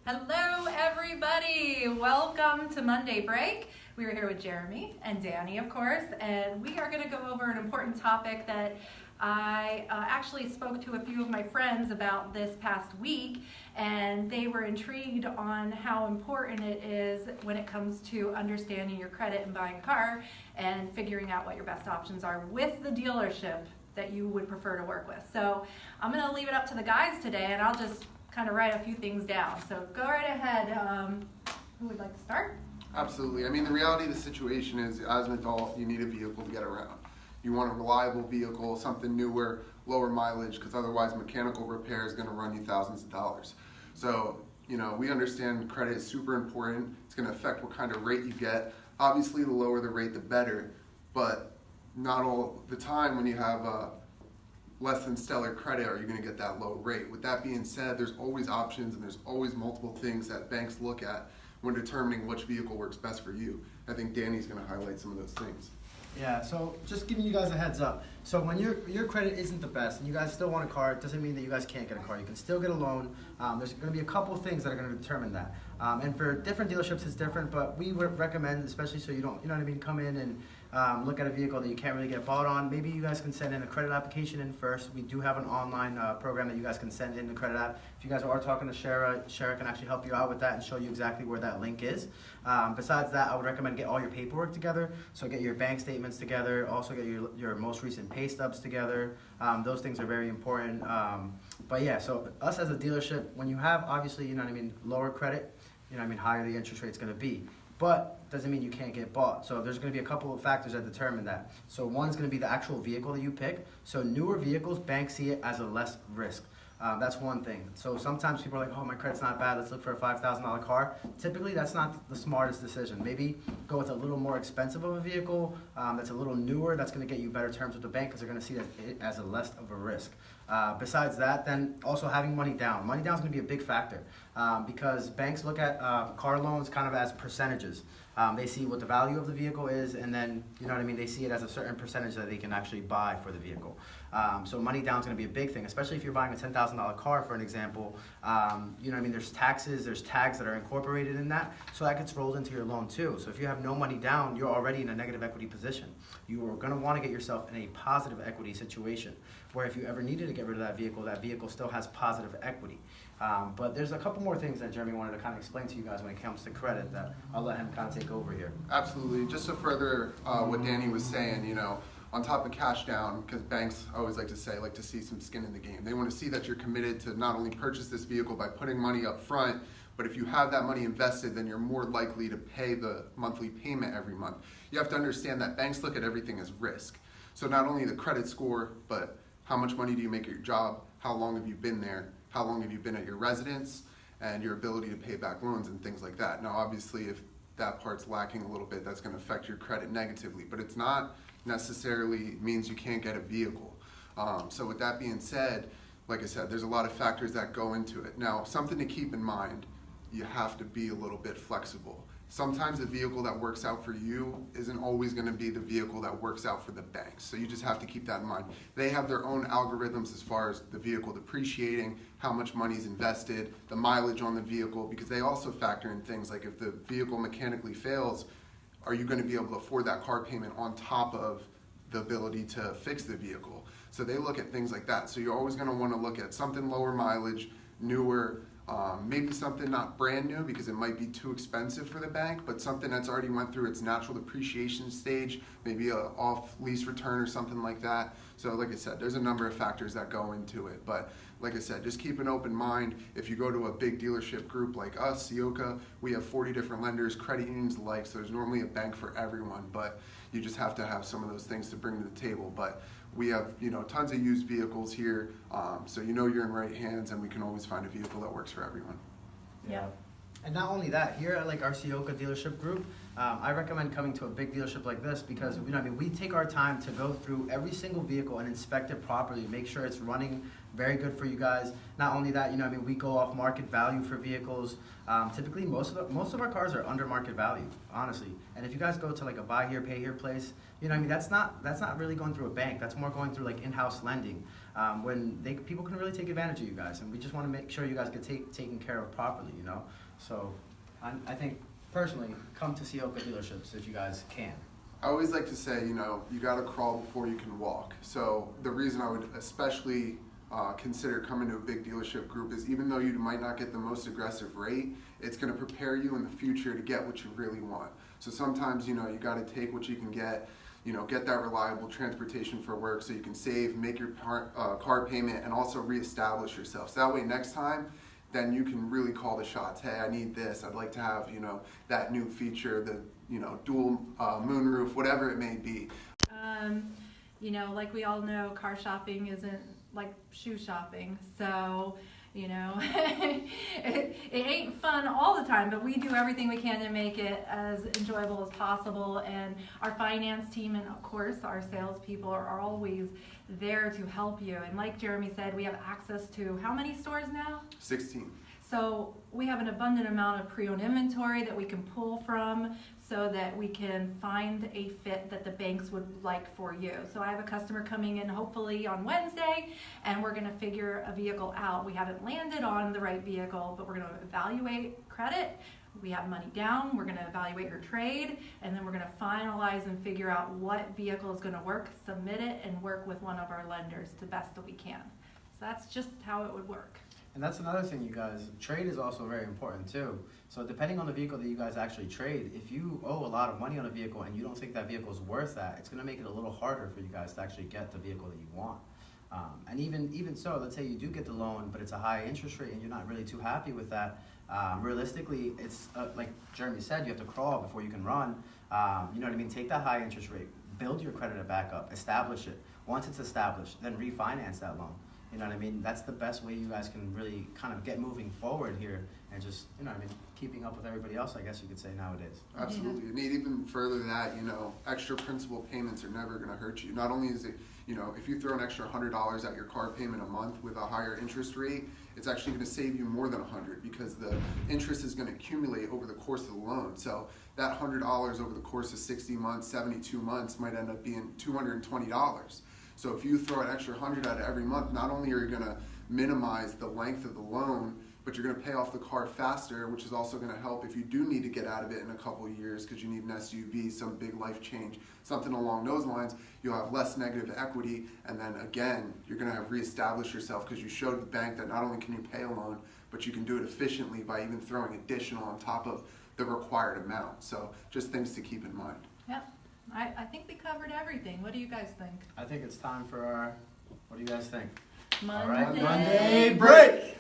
Hello, everybody. Welcome to Monday Break. We are here with Jeremy and Danny, of course, and we are going to go over an important topic that I actually spoke to a few of my friends about this past week, and they were intrigued on how important it is when it comes to understanding your credit and buying a car and figuring out what your best options are with the dealership that you would prefer to work with. So I'm going to leave it up to the guys today, and I'll just kind of write a few things down. So go right ahead. Who would like to start? Absolutely. I mean, the reality of the situation is, as an adult, you need a vehicle to get around. You want a reliable vehicle, something newer, lower mileage, because otherwise mechanical repair is going to run you thousands of dollars. So, we understand credit is super important. It's going to affect what kind of rate you get. Obviously, the lower the rate, the better, but not all the time when you have less than stellar credit are you going to get that low rate. With that being said, there's always options and there's always multiple things that banks look at when determining which vehicle works best for you. I think Danny's going to highlight some of those things. Yeah, so just giving you guys a heads up. So when your credit isn't the best and you guys still want a car, it doesn't mean that you guys can't get a car. You can still get a loan. There's going to be a couple things that are going to determine that. And for different dealerships, it's different, but we would recommend, especially so you don't, come in and look at a vehicle that you can't really get bought on. Maybe you guys can send in a credit application in first. We do have an online program that you guys can send in the credit app. If you guys are talking to Shara can actually help you out with that and show you exactly where that link is. Besides that, I would recommend get all your paperwork together. So get your bank statements together. Also get your most recent pay stubs together. Those things are very important. But yeah, so us as a dealership, when you have obviously, lower credit, higher the interest rate's going to be. But doesn't mean you can't get bought. So there's going to be a couple of factors that determine that. So one's going to be the actual vehicle that you pick. So newer vehicles, banks see it as a less risk. That's one thing. So sometimes people are like, oh, my credit's not bad, let's look for a $5,000 car. Typically, that's not the smartest decision. Maybe go with a little more expensive of a vehicle that's a little newer. That's going to get you better terms with the bank because they're going to see it as a less of a risk. Besides that, then also having money down. Money down is going to be a big factor because banks look at car loans kind of as percentages. They see what the value of the vehicle is, and then, they see it as a certain percentage that they can actually buy for the vehicle. So money down is going to be a big thing, especially if you're buying a $10,000 car, for an example. There's taxes, there's tags that are incorporated in that, so that gets rolled into your loan too. So if you have no money down, you're already in a negative equity position. You are going to want to get yourself in a positive equity situation, where if you ever needed to get rid of that vehicle still has positive equity. But there's a couple more things that Jeremy wanted to kind of explain to you guys when it comes to credit that I'll let him kind of take over here. Absolutely. Just to further what Danny was saying, on top of cash down, because banks, I always like to see some skin in the game. They want to see that you're committed to not only purchase this vehicle by putting money up front, but if you have that money invested, then you're more likely to pay the monthly payment every month. You have to understand that banks look at everything as risk. So not only the credit score, but how much money do you make at your job, how long have you been there, how long have you been at your residence, and your ability to pay back loans and things like that. Now obviously if that part's lacking a little bit, that's going to affect your credit negatively, but it's not necessarily means you can't get a vehicle. So with that being said, like I said, there's a lot of factors that go into it. Now, something to keep in mind, you have to be a little bit flexible. Sometimes the vehicle that works out for you isn't always going to be the vehicle that works out for the banks. So you just have to keep that in mind. They have their own algorithms as far as the vehicle depreciating, how much money is invested, the mileage on the vehicle, because they also factor in things like if the vehicle mechanically fails, are you going to be able to afford that car payment on top of the ability to fix the vehicle? So they look at things like that. So you're always going to want to look at something lower mileage, newer, maybe something not brand new because it might be too expensive for the bank, but something that's already went through its natural depreciation stage, maybe a off lease return or something like that. So like I said, there's a number of factors that go into it, but like I said, just keep an open mind. If you go to a big dealership group like us, Ciocca, we have 40 different lenders, credit unions alike, so there's normally a bank for everyone, but you just have to have some of those things to bring to the table. But we have tons of used vehicles here, so you're in right hands, and we can always find a vehicle that works for everyone. Yeah. And not only that, here at our Ciocca dealership group, I recommend coming to a big dealership like this because we take our time to go through every single vehicle and inspect it properly, make sure it's running very good for you guys. Not only that, we go off market value for vehicles. Typically, most of our cars are under market value, honestly. And if you guys go to like a buy here, pay here place, that's not really going through a bank. That's more going through like in-house lending, when people can really take advantage of you guys. And we just want to make sure you guys get taken care of properly, So I think personally, come to Ciocca dealerships if you guys can. I always like to say, you got to crawl before you can walk. So the reason I would especially consider coming to a big dealership group is, even though you might not get the most aggressive rate, it's going to prepare you in the future to get what you really want. So sometimes, you got to take what you can get, get that reliable transportation for work so you can save, make your car payment, and also reestablish yourself. So that way next time, then you can really call the shots. Hey, I need this. I'd like to have, that new feature, the, dual moonroof, whatever it may be. Like we all know, car shopping isn't like shoe shopping. So, it ain't fun all the time, but we do everything we can to make it as enjoyable as possible. And our finance team and, of course, our salespeople are always there to help you. And like Jeremy said, we have access to how many stores now? 16. So we have an abundant amount of pre-owned inventory that we can pull from so that we can find a fit that the banks would like for you. So I have a customer coming in hopefully on Wednesday, and we're gonna figure a vehicle out. We haven't landed on the right vehicle, but we're gonna evaluate credit. We have money down, we're gonna evaluate your trade, and then we're gonna finalize and figure out what vehicle is gonna work, submit it, and work with one of our lenders the best that we can. So that's just how it would work. And that's another thing, you guys. Trade is also very important too. So depending on the vehicle that you guys actually trade, if you owe a lot of money on a vehicle and you don't think that vehicle is worth that, it's going to make it a little harder for you guys to actually get the vehicle that you want. And even so, let's say you do get the loan, but it's a high interest rate and you're not really too happy with that. Realistically, it's like Jeremy said, you have to crawl before you can run. You know what I mean? Take that high interest rate, build your credit back up, establish it. Once it's established, then refinance that loan. You know what I mean? That's the best way you guys can really kind of get moving forward here and just, keeping up with everybody else, I guess you could say nowadays. Absolutely. And even further than that, extra principal payments are never going to hurt you. Not only is it, if you throw an extra $100 at your car payment a month with a higher interest rate, it's actually going to save you more than $100 because the interest is going to accumulate over the course of the loan. So that $100 over the course of 60 months, 72 months might end up being $220. So if you throw an extra $100 at it every month, not only are you going to minimize the length of the loan, but you're going to pay off the car faster, which is also going to help if you do need to get out of it in a couple of years because you need an SUV, some big life change, something along those lines. You'll have less negative equity, and then again, you're going to have reestablished yourself because you showed the bank that not only can you pay a loan, but you can do it efficiently by even throwing additional on top of the required amount. So just things to keep in mind. Yep. I think we covered everything. What do you guys think? I think it's time for what do you guys think? Monday Monday break!